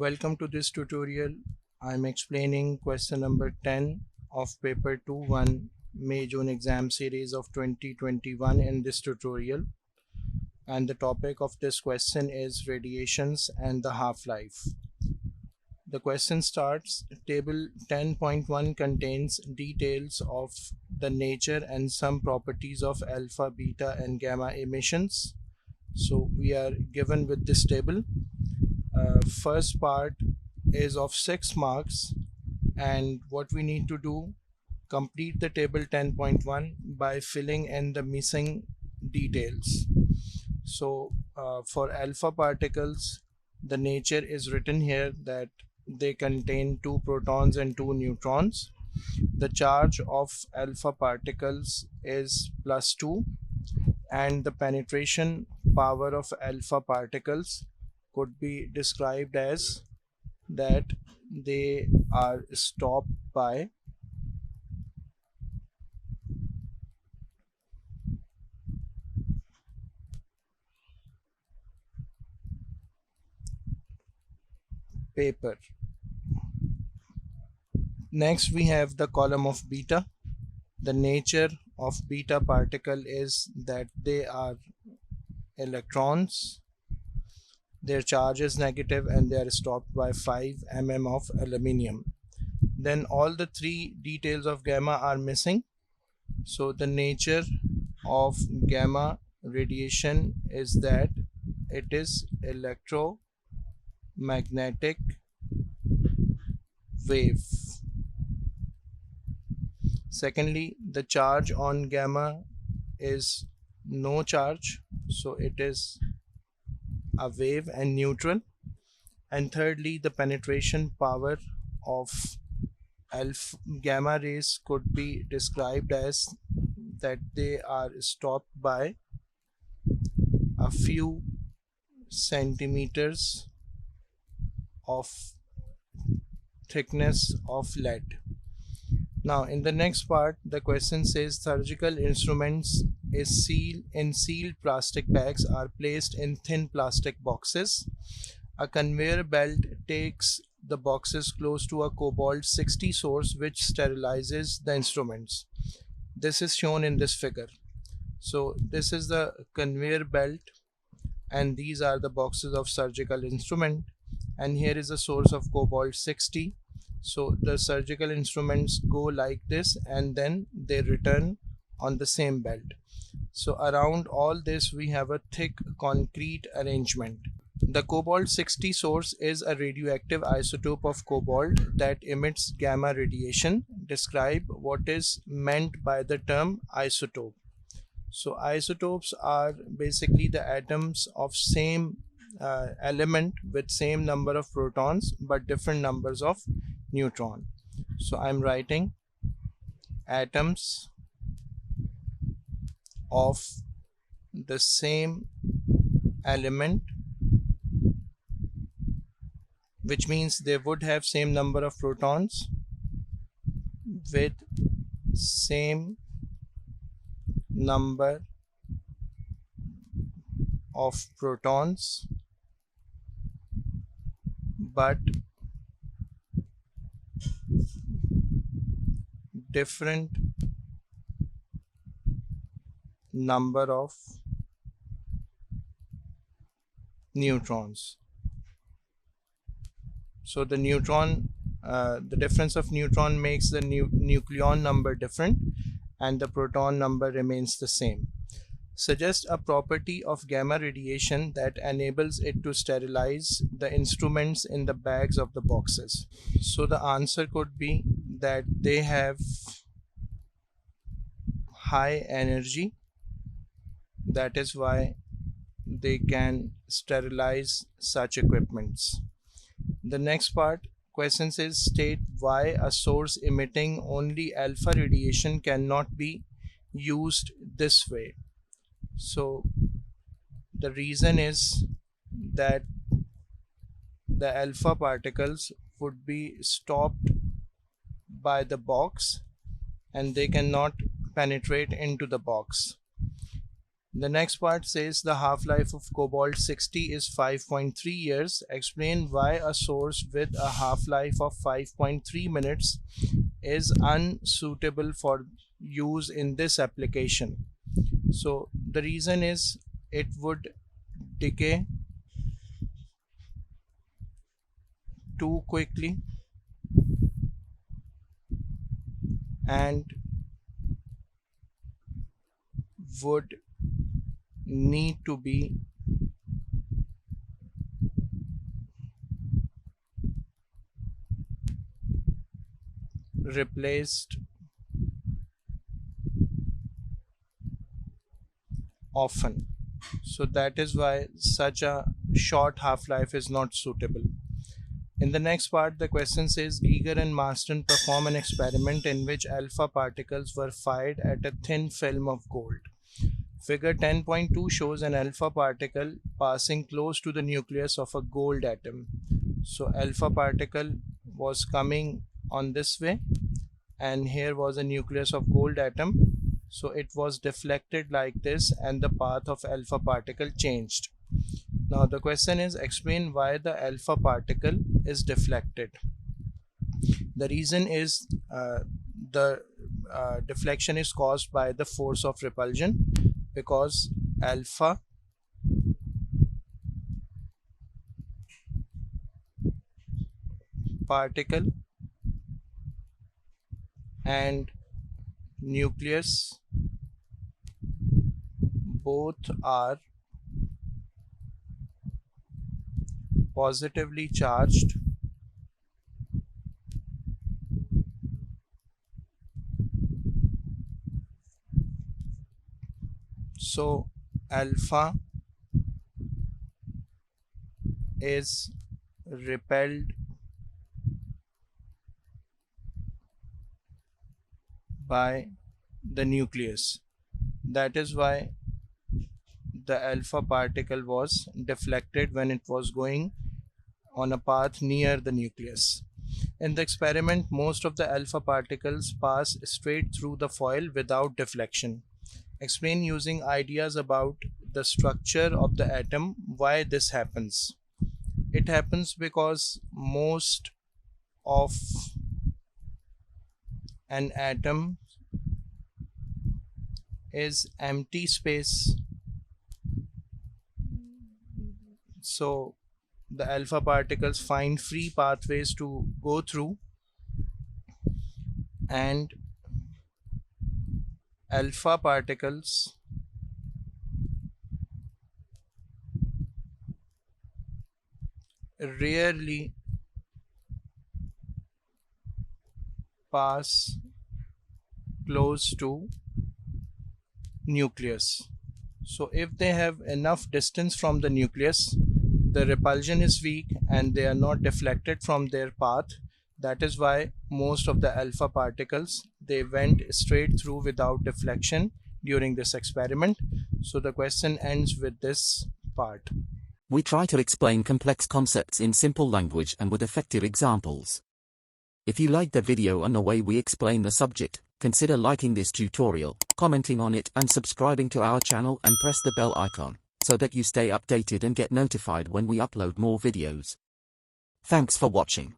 Welcome to this tutorial. I'm explaining question number 10 of paper 2-1 May-June exam series of 2021 in this tutorial. And the topic of this question is radiations and the half-life. The question starts, table 10.1 contains details of the nature and some properties of alpha, beta and gamma emissions. So we are given with this table. First part is of 6 marks, and what we need to do, complete the table 10.1 by filling in the missing details. So for alpha particles, the nature is written here that they contain 2 protons and 2 neutrons. The charge of alpha particles is +2, and the penetration power of alpha particles could be described as that they are stopped by paper. Next we have the column of beta. The nature of beta particle is that they are electrons. Their charge is negative and they are stopped by 5 mm of aluminium. Then all the 3 details of gamma are missing. So the nature of gamma radiation is that it is electromagnetic wave. Secondly, the charge on gamma is no charge, so it is a wave and neutral. And thirdly, the penetration power of alpha gamma rays could be described as that they are stopped by a few centimeters of thickness of lead. Now in the next part, the question says surgical instruments is sealed plastic bags are placed in thin plastic boxes. A conveyor belt takes the boxes close to a cobalt-60 source which sterilizes the instruments. This is shown in this figure. So this is the conveyor belt and these are the boxes of surgical instrument, and here is a source of cobalt-60. So the surgical instruments go like this and then they return on the same belt. So around all this we have a thick concrete arrangement. The cobalt-60 source is a radioactive isotope of cobalt that emits gamma radiation. Describe what is meant by the term isotope. So isotopes are basically the atoms of same element with same number of protons but different numbers of neutron. So I'm writing atoms of the same element, which means they would have same number of protons with same number of protons but different number of neutrons. So the neutron, the difference of neutron makes the nucleon number different and the proton number remains the same. Suggest a property of gamma radiation that enables it to sterilize the instruments in the bags of the boxes. So the answer could be that they have high energy, that is why they can sterilize such equipments. The next part, question says state why a source emitting only alpha radiation cannot be used this way. So the reason is that the alpha particles would be stopped by the box and they cannot penetrate into the box. The next part says the half-life of cobalt-60 is 5.3 years. Explain why a source with a half-life of 5.3 minutes is unsuitable for use in this application. So the reason is it would decay too quickly and would need to be replaced often. So that is why such a short half-life is not suitable. In the next part, the question says Giger and Marston perform an experiment in which alpha particles were fired at a thin film of gold. Figure 10.2 shows an alpha particle passing close to the nucleus of a gold atom. So alpha particle was coming on this way, and here was a nucleus of gold atom. So it was deflected like this, and the path of alpha particle changed. Now the question is, explain why the alpha particle is deflected. The reason is the deflection is caused by the force of repulsion, because alpha particle and nucleus both are positively charged, so alpha is repelled by the nucleus. That is why the alpha particle was deflected when it was going on a path near the nucleus. In the experiment, most of the alpha particles pass straight through the foil without deflection. Explain using ideas about the structure of the atom why this happens. It happens because most of an atom is empty space. So the alpha particles find free pathways to go through, and alpha particles rarely pass close to nucleus. So if they have enough distance from the nucleus, the repulsion is weak and they are not deflected from their path. That is why most of the alpha particles, they went straight through without deflection during this experiment. So the question ends with this part. We try to explain complex concepts in simple language and with effective examples. If you like the video and the way we explain the subject, consider liking this tutorial, commenting on it and subscribing to our channel, and press the bell icon, so that you stay updated and get notified when we upload more videos. Thanks for watching.